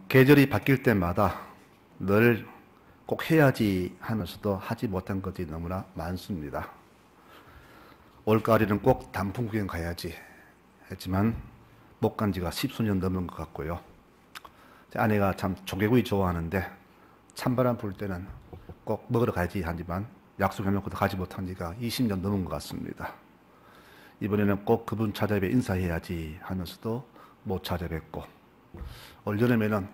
계절이 바뀔 때마다 늘 꼭 해야지 하면서도 하지 못한 것이 너무나 많습니다. 올가을에는 꼭 단풍 구경 가야지 했지만 못 간 지가 10수년 넘은 것 같고요. 제 아내가 참 조개구이 좋아하는데 찬바람 불 때는 꼭 먹으러 가야지 하지만 약속해놓고도 가지 못한 지가 20년 넘은 것 같습니다. 이번에는 꼭 그분 찾아뵈 인사해야지 하면서도 못 찾아뵙고, 올여름에는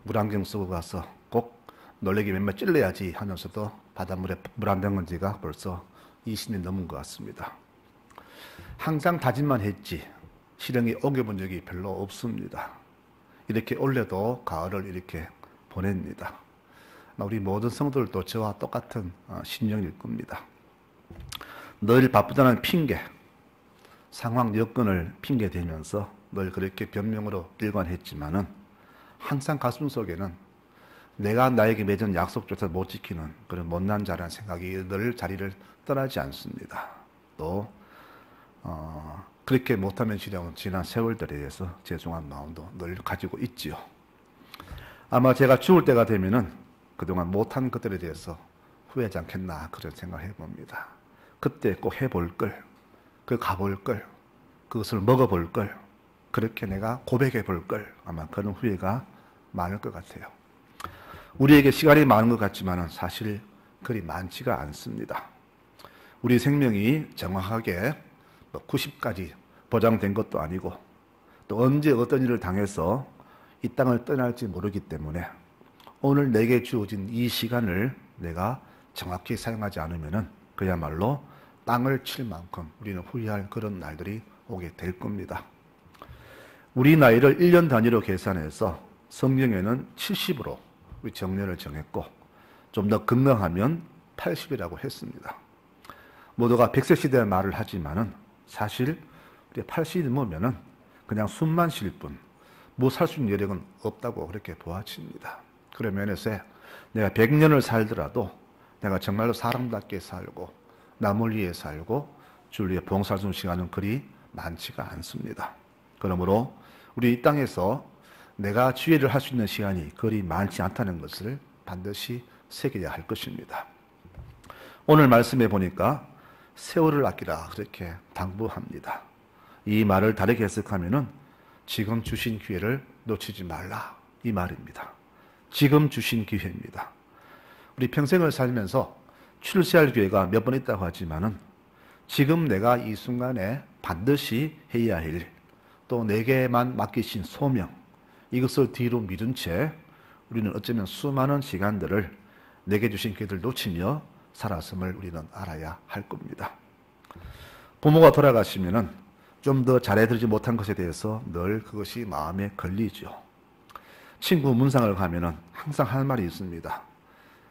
물안경 쓰고 가서 꼭 놀래기 몇몇 찔러야지 하면서도 바닷물에 물 안 담근 지가 벌써 20년 넘은 것 같습니다. 항상 다짐만 했지 실행에 옮겨본 적이 별로 없습니다. 이렇게 올해도 가을을 이렇게 보냅니다. 우리 모든 성도들도 저와 똑같은 심령일 겁니다. 늘 바쁘다는 핑계, 상황 여건을 핑계 대면서 늘 그렇게 변명으로 일관했지만은 항상 가슴 속에는 내가 나에게 맺은 약속조차 못 지키는 그런 못난 자라는 생각이 늘 자리를 떠나지 않습니다. 또 그렇게 못하면 지난 세월들에 대해서 죄송한 마음도 늘 가지고 있지요. 아마 제가 죽을 때가 되면은 그동안 못한 것들에 대해서 후회하지 않겠나 그런 생각을 해봅니다. 그때 꼭 해볼 걸, 가볼 걸, 그것을 먹어볼 걸, 그렇게 내가 고백해 볼 걸, 아마 그런 후회가 많을 것 같아요. 우리에게 시간이 많은 것 같지만 사실 그리 많지가 않습니다. 우리 생명이 정확하게 90까지 보장된 것도 아니고 또 언제 어떤 일을 당해서 이 땅을 떠날지 모르기 때문에 오늘 내게 주어진 이 시간을 내가 정확히 사용하지 않으면 그야말로 땅을 칠 만큼 우리는 후회할 그런 날들이 오게 될 겁니다. 우리 나이를 1년 단위로 계산해서 성경에는 70으로 우리 정년을 정했고 좀 더 건강하면 80이라고 했습니다. 모두가 100세 시대의 말을 하지만은 사실 우리 80이 넘으면은 그냥 숨만 쉴 뿐 뭐 살 수 있는 여력은 없다고 그렇게 보아집니다. 그런 면에서 내가 100년을 살더라도 내가 정말로 사람답게 살고 남을 위해 살고 주를 위해 봉사할 수 있는 시간은 그리 많지가 않습니다. 그러므로 우리 이 땅에서 내가 지혜를 할 수 있는 시간이 그리 많지 않다는 것을 반드시 새겨야 할 것입니다. 오늘 말씀해 보니까 세월을 아끼라 그렇게 당부합니다. 이 말을 다르게 해석하면은 지금 주신 기회를 놓치지 말라 이 말입니다. 지금 주신 기회입니다. 우리 평생을 살면서 출세할 기회가 몇 번 있다고 하지만은 지금 내가 이 순간에 반드시 해야 할 일, 또 내게만 맡기신 소명, 이것을 뒤로 미룬 채 우리는 어쩌면 수많은 시간들을 내게 주신 기회를 놓치며 살았음을 우리는 알아야 할 겁니다. 부모가 돌아가시면은 좀 더 잘해드리지 못한 것에 대해서 늘 그것이 마음에 걸리죠. 친구 문상을 가면은 항상 할 말이 있습니다.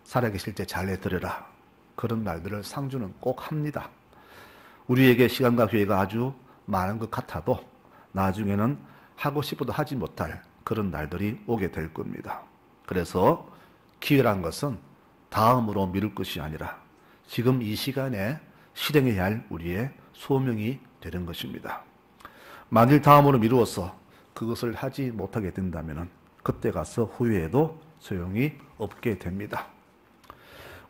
살아계실 때 잘해드려라. 그런 말들을 상주는 꼭 합니다. 우리에게 시간과 기회가 아주 많은 것 같아도 나중에는 하고 싶어도 하지 못할 그런 날들이 오게 될 겁니다. 그래서 기회란 것은 다음으로 미룰 것이 아니라 지금 이 시간에 실행해야 할 우리의 소명이 되는 것입니다. 만일 다음으로 미루어서 그것을 하지 못하게 된다면 그때 가서 후회해도 소용이 없게 됩니다.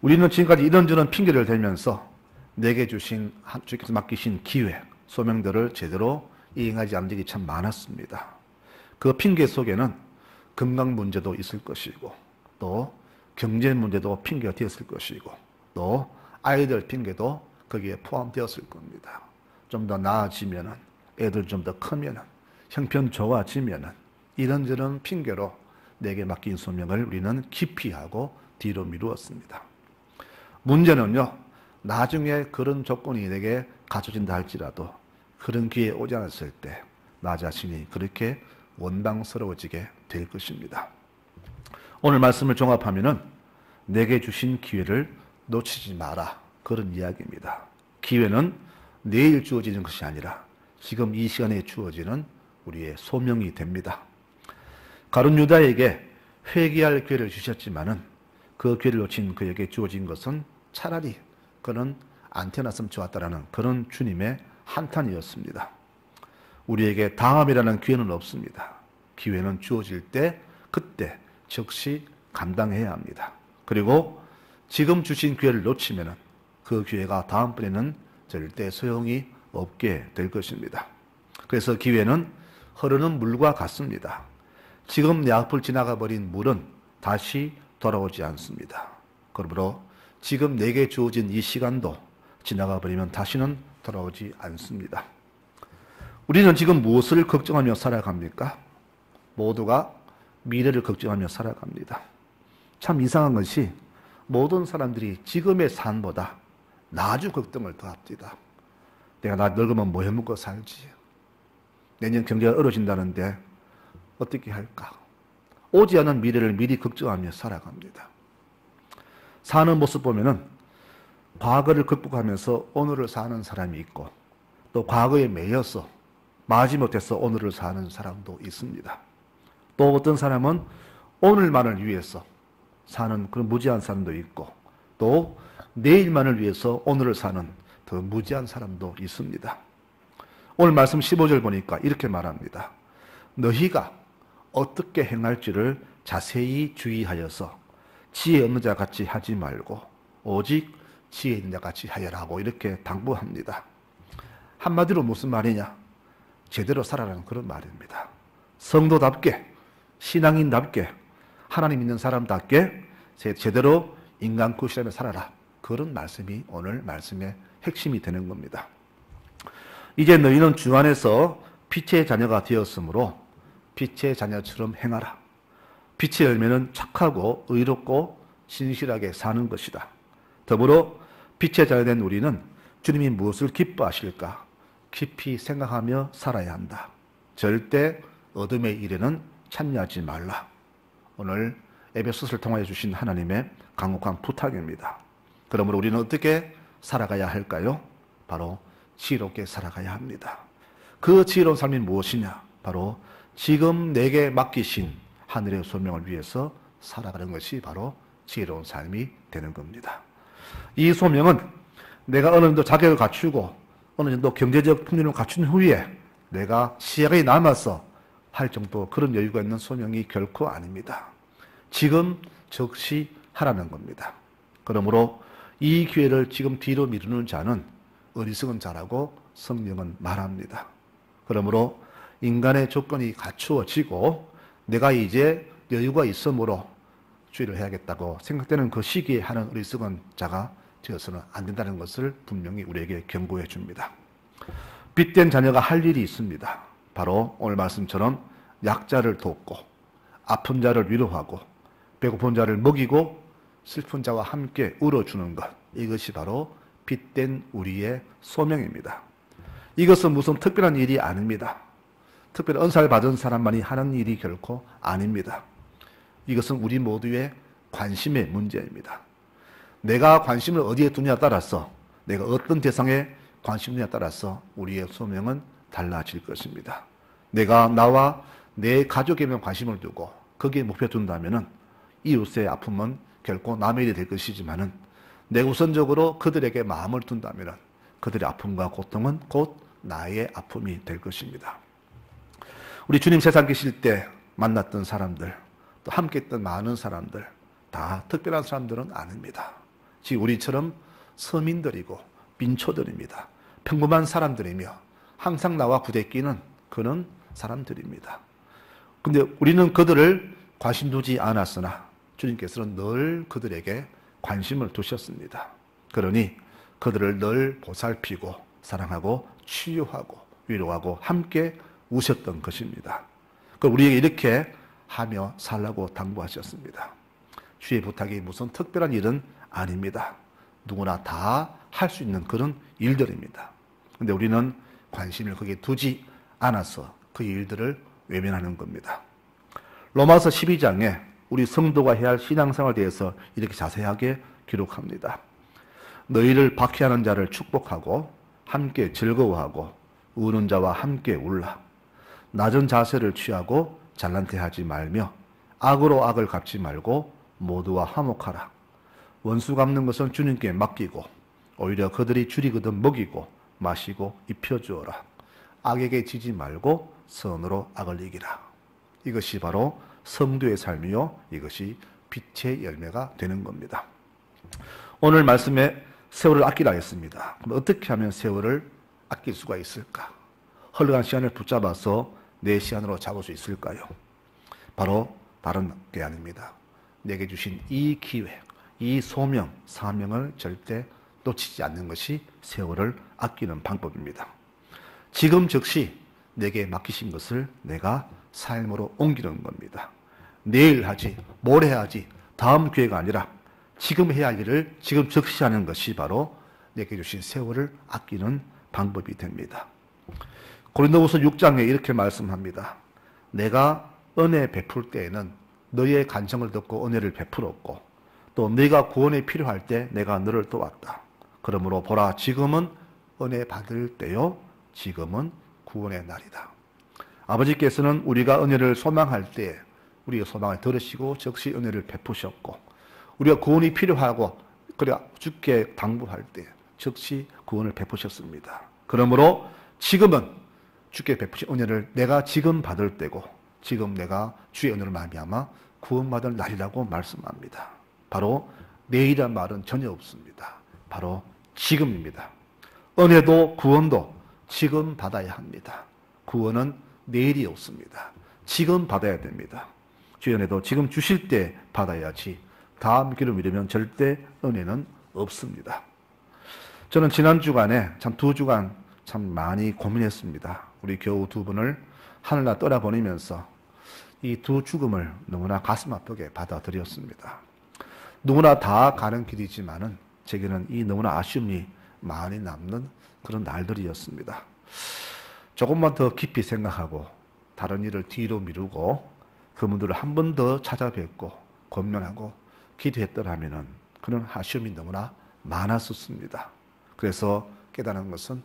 우리는 지금까지 이런저런 핑계를 대면서 내게 주신 주께서 맡기신 기회, 소명들을 제대로 이행하지 않은 적이 참 많았습니다. 그 핑계 속에는 건강 문제도 있을 것이고 또 경제 문제도 핑계가 되었을 것이고 또 아이들 핑계도 거기에 포함되었을 겁니다. 좀 더 나아지면은 애들 좀 더 크면은 형편 좋아지면은 이런저런 핑계로 내게 맡긴 소명을 우리는 기피하고 뒤로 미루었습니다. 문제는요, 나중에 그런 조건이 내게 갖춰진다 할지라도 그런 기회 오지 않았을 때 나 자신이 그렇게 원망스러워지게 될 것입니다. 오늘 말씀을 종합하면은 내게 주신 기회를 놓치지 마라 그런 이야기입니다. 기회는 내일 주어지는 것이 아니라 지금 이 시간에 주어지는 우리의 소명이 됩니다. 가룟 유다에게 회개할 기회를 주셨지만은 그 기회를 놓친 그에게 주어진 것은 차라리 그는 안 태어났으면 좋았다라는 그런 주님의 한탄이었습니다. 우리에게 다음이라는 기회는 없습니다. 기회는 주어질 때 그때 즉시 감당해야 합니다. 그리고 지금 주신 기회를 놓치면 그 기회가 다음번에는 절대 소용이 없게 될 것입니다. 그래서 기회는 흐르는 물과 같습니다. 지금 내 앞을 지나가 버린 물은 다시 돌아오지 않습니다. 그러므로 지금 내게 주어진 이 시간도 지나가 버리면 다시는 돌아오지 않습니다. 우리는 지금 무엇을 걱정하며 살아갑니까? 모두가 미래를 걱정하며 살아갑니다. 참 이상한 것이 모든 사람들이 지금의 삶보다 나중 걱정을 더 합니다. 내가 나 늙으면 뭐 해먹고 살지? 내년 경제가 어려진다는데 어떻게 할까? 오지 않은 미래를 미리 걱정하며 살아갑니다. 사는 모습 보면은 과거를 극복하면서 오늘을 사는 사람이 있고 또 과거에 매여서 마지못해서 오늘을 사는 사람도 있습니다. 또 어떤 사람은 오늘만을 위해서 사는 그런 무지한 사람도 있고 또 내일만을 위해서 오늘을 사는 더 무지한 사람도 있습니다. 오늘 말씀 15절 보니까 이렇게 말합니다. 너희가 어떻게 행할지를 자세히 주의하여서 지혜 없는 자 같이 하지 말고 오직 지혜 있는 자 같이 하여라고 이렇게 당부합니다. 한마디로 무슨 말이냐? 제대로 살아라는 그런 말입니다. 성도답게, 신앙인답게, 하나님 믿는 사람답게 제대로 인간 구실하며 살아라. 그런 말씀이 오늘 말씀의 핵심이 되는 겁니다. 이제 너희는 주 안에서 빛의 자녀가 되었으므로 빛의 자녀처럼 행하라. 빛의 열매는 착하고 의롭고 진실하게 사는 것이다. 더불어 빛의 자녀된 우리는 주님이 무엇을 기뻐하실까 깊이 생각하며 살아야 한다. 절대 어둠의 일에는 참여하지 말라. 오늘 에베소서를 통하여 주신 하나님의 강력한 부탁입니다. 그러므로 우리는 어떻게 살아가야 할까요? 바로 지혜롭게 살아가야 합니다. 그 지혜로운 삶이 무엇이냐? 바로 지금 내게 맡기신 하늘의 소명을 위해서 살아가는 것이 바로 지혜로운 삶이 되는 겁니다. 이 소명은 내가 어느 정도 자격을 갖추고 어느 정도 경제적 풍요를 갖춘 후에 내가 시간이 남아서 할 정도 그런 여유가 있는 소명이 결코 아닙니다. 지금 즉시 하라는 겁니다. 그러므로 이 기회를 지금 뒤로 미루는 자는 어리석은 자라고 성경은 말합니다. 그러므로 인간의 조건이 갖추어지고 내가 이제 여유가 있으므로 주의를 해야겠다고 생각되는 그 시기에 하는 어리석은 자가 되어서는 안 된다는 것을 분명히 우리에게 경고해 줍니다. 빛된 자녀가 할 일이 있습니다. 바로 오늘 말씀처럼 약자를 돕고 아픈 자를 위로하고 배고픈 자를 먹이고 슬픈 자와 함께 울어주는 것, 이것이 바로 빛된 우리의 소명입니다. 이것은 무슨 특별한 일이 아닙니다. 특별한 은사를 받은 사람만이 하는 일이 결코 아닙니다. 이것은 우리 모두의 관심의 문제입니다. 내가 관심을 어디에 두냐에 따라서 내가 어떤 대상에 관심 두냐에 따라서 우리의 소명은 달라질 것입니다. 내가 나와 내 가족에만 관심을 두고 거기에 목표 둔다면은 이웃의 아픔은 결코 남의 일이 될 것이지만은 내가 우선적으로 그들에게 마음을 둔다면은 그들의 아픔과 고통은 곧 나의 아픔이 될 것입니다. 우리 주님 세상 계실 때 만났던 사람들, 또 함께 했던 많은 사람들, 다 특별한 사람들은 아닙니다. 지금 우리처럼 서민들이고 민초들입니다. 평범한 사람들이며 항상 나와 부대끼는 그런 사람들입니다. 근데 우리는 그들을 관심 두지 않았으나 주님께서는 늘 그들에게 관심을 두셨습니다. 그러니 그들을 늘 보살피고 사랑하고 치유하고 위로하고 함께 우셨던 것입니다. 우리에게 이렇게 하며 살라고 당부하셨습니다. 주의 부탁이 무슨 특별한 일은 아닙니다. 누구나 다 할 수 있는 그런 일들입니다. 그런데 우리는 관심을 거기에 두지 않아서 그 일들을 외면하는 겁니다. 로마서 12장에 우리 성도가 해야 할 신앙생활에 대해서 이렇게 자세하게 기록합니다. 너희를 박해하는 자를 축복하고 함께 즐거워하고 우는 자와 함께 울라. 낮은 자세를 취하고 잘난태하지 말며 악으로 악을 갚지 말고 모두와 화목하라. 원수 갚는 것은 주님께 맡기고 오히려 그들이 줄이거든 먹이고 마시고 입혀주어라. 악에게 지지 말고 선으로 악을 이기라. 이것이 바로 성도의 삶이요, 이것이 빛의 열매가 되는 겁니다. 오늘 말씀에 세월을 아끼라 했습니다. 그럼 어떻게 하면 세월을 아낄 수가 있을까? 흘러간 시간을 붙잡아서 내 시간으로 잡을 수 있을까요? 바로 다른 게 아닙니다. 내게 주신 이 기회, 이 소명, 사명을 절대 놓치지 않는 것이 세월을 아끼는 방법입니다. 지금 즉시 내게 맡기신 것을 내가 삶으로 옮기는 겁니다. 내일 하지, 모레 하지, 다음 기회가 아니라 지금 해야 할 일을 지금 즉시 하는 것이 바로 내게 주신 세월을 아끼는 방법이 됩니다. 고린도후서 6장에 이렇게 말씀합니다. 내가 은혜 베풀 때에는 너의 간청을 듣고 은혜를 베풀었고 또 네가 구원에 필요할 때 내가 너를 도왔다. 그러므로 보라, 지금은 은혜 받을 때요, 지금은 구원의 날이다. 아버지께서는 우리가 은혜를 소망할 때 우리의 소망을 들으시고 즉시 은혜를 베푸셨고, 우리가 구원이 필요하고 그래 주께 당부할 때 즉시 구원을 베푸셨습니다. 그러므로 지금은 주께 베푸신 은혜를 내가 지금 받을 때고, 지금 내가 주의 은혜를 말미암아 구원받을 날이라고 말씀합니다. 바로 내일이란 말은 전혀 없습니다. 바로 지금입니다. 은혜도 구원도 지금 받아야 합니다. 구원은 내일이 없습니다. 지금 받아야 됩니다. 주의 은혜도 지금 주실 때 받아야지 다음 기회를 미루면 절대 은혜는 없습니다. 저는 지난 주간에 참 2주간 참 많이 고민했습니다. 우리 교우 2분을 하늘나 떠나보내면서 이 2 죽음을 너무나 가슴 아프게 받아들였습니다. 누구나 다 가는 길이지만은 제게는 이 너무나 아쉬움이 많이 남는 그런 날들이었습니다. 조금만 더 깊이 생각하고 다른 일을 뒤로 미루고 그분들을 한 번 더 찾아뵙고 권면하고 기도했더라면은 그런 아쉬움이 너무나 많았었습니다. 그래서 깨달은 것은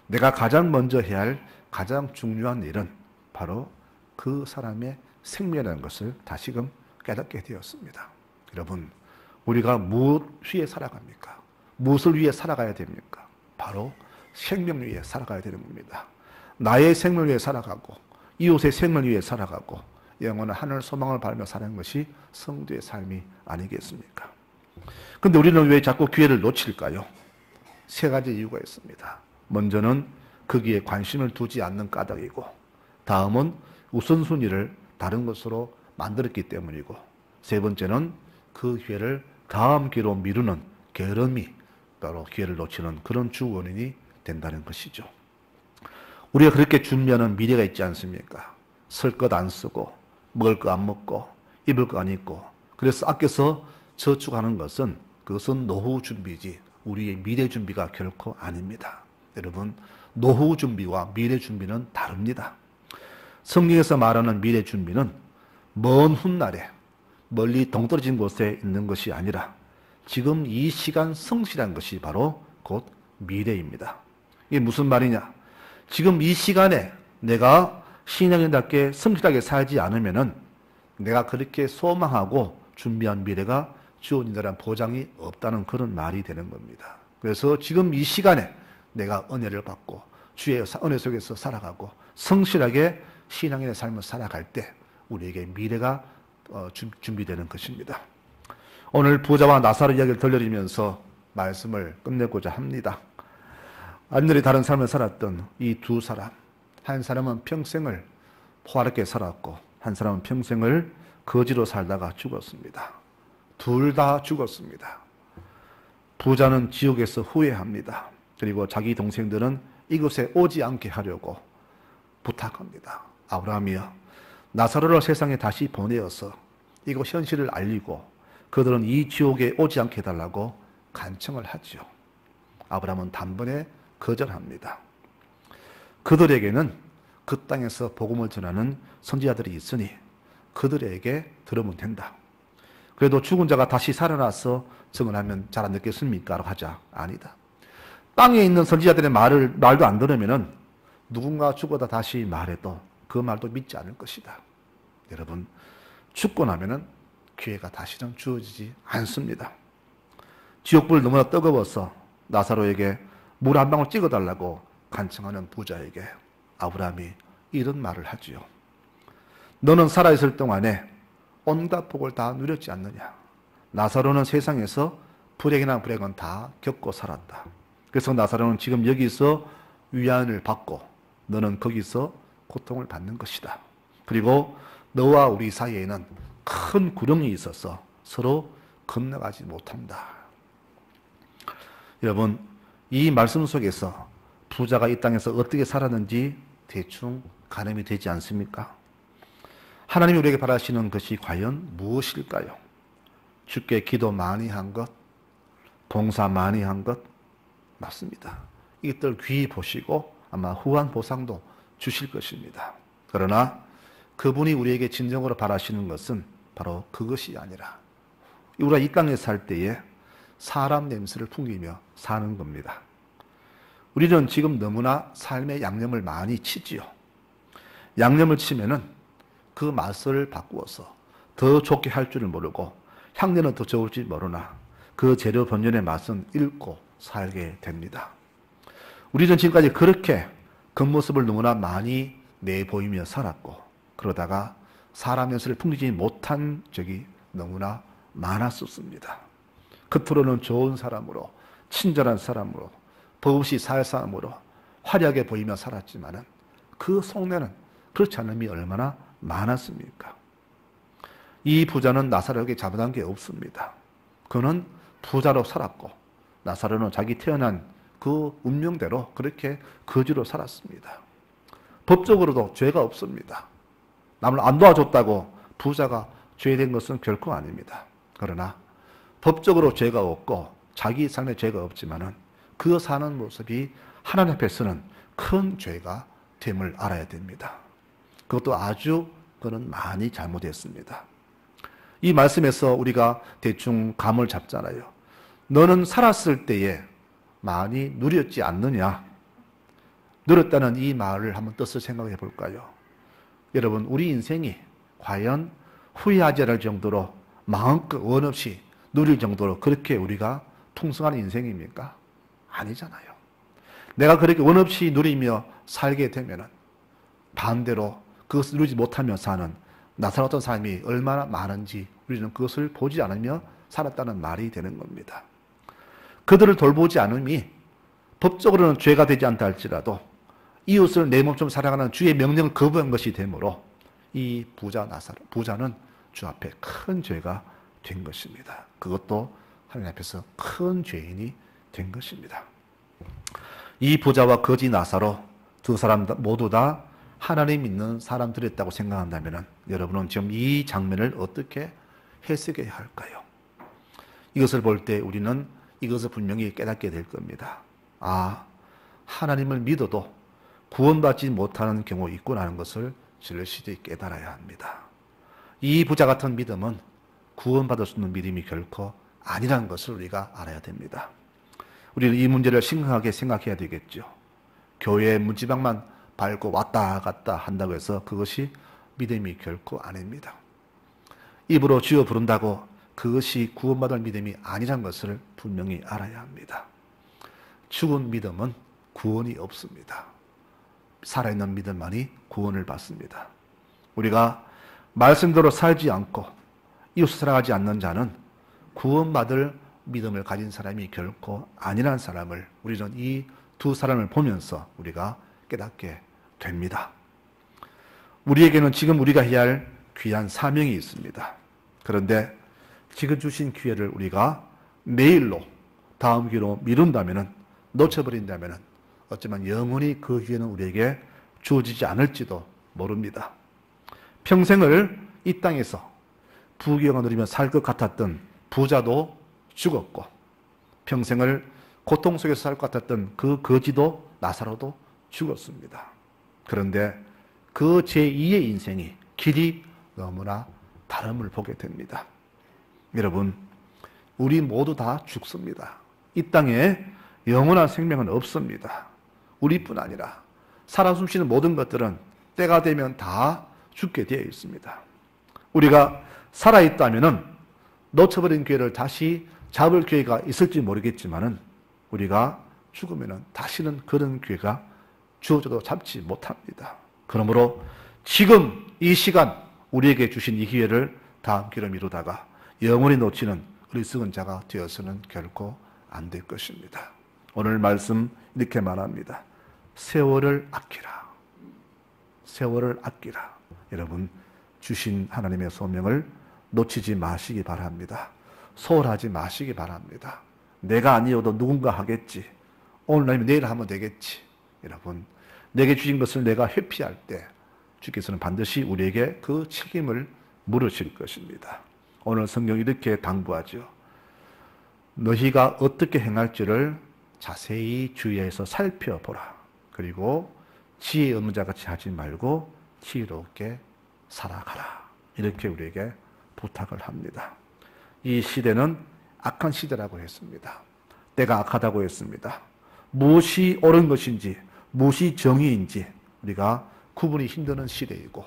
내가 가장 먼저 해야 할 가장 중요한 일은 바로 그 사람의 생명이라는 것을 다시금 깨닫게 되었습니다. 여러분, 우리가 무엇 위에 살아갑니까? 무엇을 위해 살아가야 됩니까? 바로 생명 위에 살아가야 되는 겁니다. 나의 생명 위에 살아가고 이웃의 생명 위에 살아가고 영원한 하늘 소망을 바라며 사는 것이 성도의 삶이 아니겠습니까? 그런데 우리는 왜 자꾸 기회를 놓칠까요? 3가지 이유가 있습니다. 먼저는 거기에 관심을 두지 않는 까닭이고, 다음은 우선순위를 다른 것으로 만들었기 때문이고, 3번째는 그 기회를 다음 기회로 미루는 게으름이 바로 기회를 놓치는 그런 주 원인이 된다는 것이죠. 우리가 그렇게 준비하는 미래가 있지 않습니까? 쓸 것 안 쓰고, 먹을 거 안 먹고, 입을 거 안 입고, 그래서 아껴서 저축하는 것은 그것은 노후 준비지 우리의 미래 준비가 결코 아닙니다. 여러분, 노후 준비와 미래 준비는 다릅니다. 성경에서 말하는 미래 준비는 먼 훗날에 멀리 동떨어진 곳에 있는 것이 아니라 지금 이 시간 성실한 것이 바로 곧 미래입니다. 이게 무슨 말이냐? 지금 이 시간에 내가 신앙인답게 성실하게 살지 않으면은 내가 그렇게 소망하고 준비한 미래가 주어진다는 보장이 없다는 그런 말이 되는 겁니다. 그래서 지금 이 시간에 내가 은혜를 받고 주의 은혜 속에서 살아가고 성실하게 신앙인의 삶을 살아갈 때 우리에게 미래가 준비되는 것입니다. 오늘 부자와 나사로 이야기를 들려드리면서 말씀을 끝내고자 합니다. 완전히 다른 삶을 살았던 이 2 사람, 한 사람은 평생을 포화롭게 살았고 한 사람은 평생을 거지로 살다가 죽었습니다. 둘 다 죽었습니다. 부자는 지옥에서 후회합니다. 그리고 자기 동생들은 이곳에 오지 않게 하려고 부탁합니다. 아브라함이여, 나사로를 세상에 다시 보내어서 이곳 현실을 알리고 그들은 이 지옥에 오지 않게 해달라고 간청을 하죠. 아브라함은 단번에 거절합니다. 그들에게는 그 땅에서 복음을 전하는 선지자들이 있으니 그들에게 들으면 된다. 그래도 죽은 자가 다시 살아나서 증언하면 잘 안 듣겠습니까? 라고 하자. 아니다. 땅에 있는 선지자들의 말도 안 들으면은 누군가 죽어다 다시 말해도 그 말도 믿지 않을 것이다. 여러분, 죽고 나면은 기회가 다시는 주어지지 않습니다. 지옥불 너무나 뜨거워서 나사로에게 물 한 방울 찍어달라고 간청하는 부자에게 아브라함이 이런 말을 하지요. 너는 살아있을 동안에 온갖 복을 다 누렸지 않느냐. 나사로는 세상에서 불행이나 불행은 다 겪고 살았다. 그래서 나사로는 지금 여기서 위안을 받고 너는 거기서 고통을 받는 것이다. 그리고 너와 우리 사이에는 큰 구렁이 있어서 서로 건너가지 못한다. 여러분, 이 말씀 속에서 부자가 이 땅에서 어떻게 살았는지 대충 가늠이 되지 않습니까? 하나님이 우리에게 바라시는 것이 과연 무엇일까요? 주께 기도 많이 한 것, 봉사 많이 한 것, 맞습니다. 이것들 귀히 보시고 아마 후한 보상도 주실 것입니다. 그러나 그분이 우리에게 진정으로 바라시는 것은 바로 그것이 아니라 우리가 이 땅에 살 때에 사람 냄새를 풍기며 사는 겁니다. 우리는 지금 너무나 삶의 양념을 많이 치지요. 양념을 치면은 그 맛을 바꾸어서 더 좋게 할 줄을 모르고 향내는 더 좋을지 모르나 그 재료 본연의 맛은 잃고 살게 됩니다. 우리는 지금까지 그렇게 겉모습을 너무나 많이 내보이며 살았고 그러다가 사람 연세를 풍기지 못한 적이 너무나 많았었습니다. 겉으로는 좋은 사람으로 친절한 사람으로 버릇이 살 사람으로 화려하게 보이며 살았지만은 그 속내는 그렇지 않음이 얼마나 많았습니까? 이 부자는 나사로에게 잘못한 게 없습니다. 그는 부자로 살았고 나사로는 자기 태어난 그 운명대로 그렇게 거지로 살았습니다. 법적으로도 죄가 없습니다. 남을 안 도와줬다고 부자가 죄된 것은 결코 아닙니다. 그러나 법적으로 죄가 없고 자기 삶에 죄가 없지만은 그 사는 모습이 하나님 앞에서는 큰 죄가 됨을 알아야 됩니다. 그것도 아주 그는 많이 잘못했습니다. 이 말씀에서 우리가 대충 감을 잡잖아요. 너는 살았을 때에 많이 누렸지 않느냐? 누렸다는 이 말을 한번 뜻을 생각해 볼까요? 여러분, 우리 인생이 과연 후회하지 않을 정도로 마음껏 원 없이 누릴 정도로 그렇게 우리가 풍성한 인생입니까? 아니잖아요. 내가 그렇게 원 없이 누리며 살게 되면은 반대로 그것을 누리지 못하며 사는 나사로 어떤 사람이 얼마나 많은지 우리는 그것을 보지 않으며 살았다는 말이 되는 겁니다. 그들을 돌보지 않음이 법적으로는 죄가 되지 않다 할지라도 이웃을 내 몸처럼 사랑하는 주의 명령을 거부한 것이 되므로 이 부자는 주 앞에 큰 죄가 된 것입니다. 그것도 하나님 앞에서 큰 죄인이 된 것입니다. 이 부자와 거지 나사로 두 사람 모두 다 하나님 믿는 사람들이었다고 생각한다면 여러분은 지금 이 장면을 어떻게 해석해야 할까요? 이것을 볼 때 우리는 이것을 분명히 깨닫게 될 겁니다. 아, 하나님을 믿어도 구원받지 못하는 경우 있구나 하는 것을 절실히 깨달아야 합니다. 이 부자 같은 믿음은 구원받을 수 있는 믿음이 결코 아니라는 것을 우리가 알아야 됩니다. 우리는 이 문제를 심각하게 생각해야 되겠죠. 교회 문지방만 밟고 왔다 갔다 한다고 해서 그것이 믿음이 결코 아닙니다. 입으로 주여 부른다고 그것이 구원받을 믿음이 아니라는 것을 분명히 알아야 합니다. 죽은 믿음은 구원이 없습니다. 살아있는 믿음만이 구원을 받습니다. 우리가 말씀대로 살지 않고 이웃을 사랑하지 않는 자는 구원받을 믿음을 가진 사람이 결코 아니라는 사람을 우리는 이 두 사람을 보면서 우리가 깨닫게 됩니다. 우리에게는 지금 우리가 해야 할 귀한 사명이 있습니다. 그런데 지금 주신 기회를 우리가 내일로 다음 기회로 미룬다면 놓쳐버린다면 어쩌면 영원히 그 기회는 우리에게 주어지지 않을지도 모릅니다. 평생을 이 땅에서 부귀영화 누리며 살 것 같았던 부자도 죽었고 평생을 고통 속에서 살 것 같았던 그 거지도 나사로도 죽었습니다. 그런데 그 제2의 인생이 길이 너무나 다름을 보게 됩니다. 여러분, 우리 모두 다 죽습니다. 이 땅에 영원한 생명은 없습니다. 우리뿐 아니라 살아 숨쉬는 모든 것들은 때가 되면 다 죽게 되어 있습니다. 우리가 살아있다면 놓쳐버린 기회를 다시 잡을 기회가 있을지 모르겠지만은 우리가 죽으면 다시는 그런 기회가 주어져도 잡지 못합니다. 그러므로 지금 이 시간 우리에게 주신 이 기회를 다음 기회로 미루다가 영원히 놓치는 어리석은 자가 되어서는 결코 안 될 것입니다. 오늘 말씀 이렇게 말합니다. 세월을 아끼라. 세월을 아끼라. 여러분, 주신 하나님의 소명을 놓치지 마시기 바랍니다. 소홀하지 마시기 바랍니다. 내가 아니어도 누군가 하겠지. 오늘 아니면 내일 하면 되겠지. 여러분, 내게 주신 것을 내가 회피할 때 주께서는 반드시 우리에게 그 책임을 물으실 것입니다. 오늘 성경이 이렇게 당부하죠. 너희가 어떻게 행할지를 자세히 주의해서 살펴보라. 그리고 지혜 없는 자같이 하지 말고 지혜롭게 살아가라. 이렇게 우리에게 부탁을 합니다. 이 시대는 악한 시대라고 했습니다. 때가 악하다고 했습니다. 무엇이 옳은 것인지 무엇이 정의인지 우리가 구분이 힘드는 시대이고,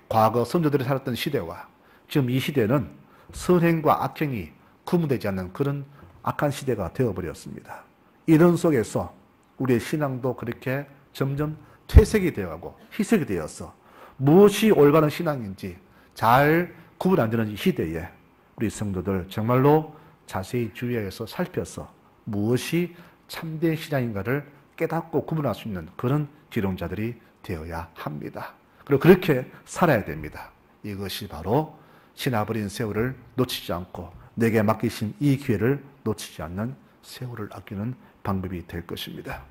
과거 선조들이 살았던 시대와 지금 이 시대는 선행과 악행이 구분되지 않는 그런 악한 시대가 되어버렸습니다. 이런 속에서 우리의 신앙도 그렇게 점점 퇴색이 되어가고 희석이 되어서 무엇이 올바른 신앙인지 잘 구분 안 되는 이 시대에 우리 성도들 정말로 자세히 주의해서 살펴서 무엇이 참된 신앙인가를 깨닫고 구분할 수 있는 그런 지론자들이 되어야 합니다. 그리고 그렇게 살아야 됩니다. 이것이 바로 지나버린 세월을 놓치지 않고 내게 맡기신 이 기회를 놓치지 않는 세월을 아끼는 방법이 될 것입니다.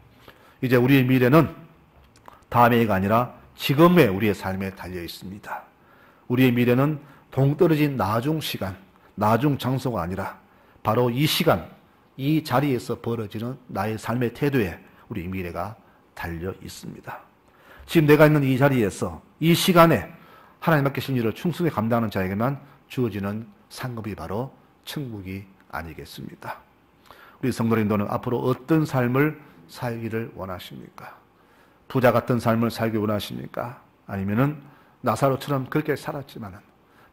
이제 우리의 미래는 다음해가 아니라 지금의 우리의 삶에 달려 있습니다. 우리의 미래는 동떨어진 나중 시간, 나중 장소가 아니라 바로 이 시간, 이 자리에서 벌어지는 나의 삶의 태도에 우리 미래가 달려 있습니다. 지금 내가 있는 이 자리에서 이 시간에 하나님 맡기신 일을 충성히 감당하는 자에게만 주어지는 상급이 바로 천국이 아니겠습니까? 우리 성도님들은 앞으로 어떤 삶을 살기를 원하십니까? 부자 같은 삶을 살기 원하십니까? 아니면은 나사로처럼 그렇게 살았지만은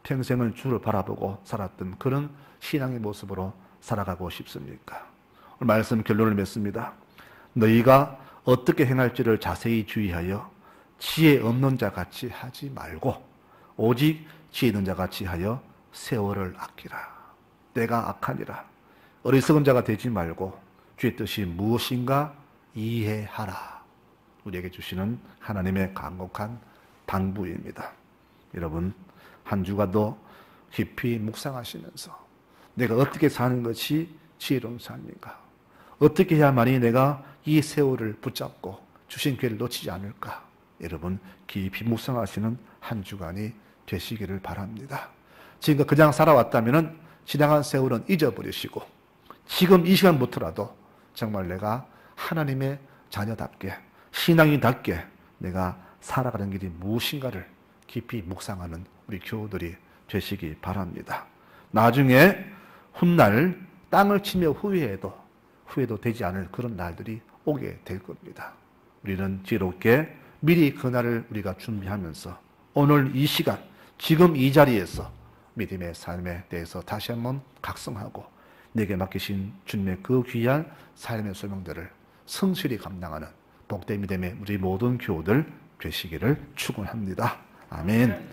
평생을 주를 바라보고 살았던 그런 신앙의 모습으로 살아가고 싶습니까? 오늘 말씀 결론을 맺습니다. 너희가 어떻게 행할지를 자세히 주의하여 지혜 없는 자 같이 하지 말고 오직 지혜 있는 자 같이 하여 세월을 아끼라. 때가 악하니라. 어리석은 자가 되지 말고 주의 뜻이 무엇인가 이해하라. 우리에게 주시는 하나님의 간곡한 당부입니다. 여러분, 한 주간도 깊이 묵상하시면서 내가 어떻게 사는 것이 지혜로운 삶인가? 어떻게 해야만이 내가 이 세월을 붙잡고 주신 기회를 놓치지 않을까? 여러분, 깊이 묵상하시는 한 주간이 되시기를 바랍니다. 지금껏 그냥 살아왔다면 지나간 세월은 잊어버리시고 지금 이 시간부터라도 정말 내가 하나님의 자녀답게 신앙인답게 내가 살아가는 길이 무엇인가를 깊이 묵상하는 우리 교우들이 되시기 바랍니다. 나중에 훗날 땅을 치며 후회도 되지 않을 그런 날들이 오게 될 겁니다. 우리는 지혜롭게 미리 그 날을 우리가 준비하면서 오늘 이 시간, 지금 이 자리에서 믿음의 삶에 대해서 다시 한번 각성하고 내게 맡기신 주님의 그 귀한 삶의 소명들을 성실히 감당하는 복된 믿음의 우리 모든 교우들 되시기를 축원합니다. 아멘.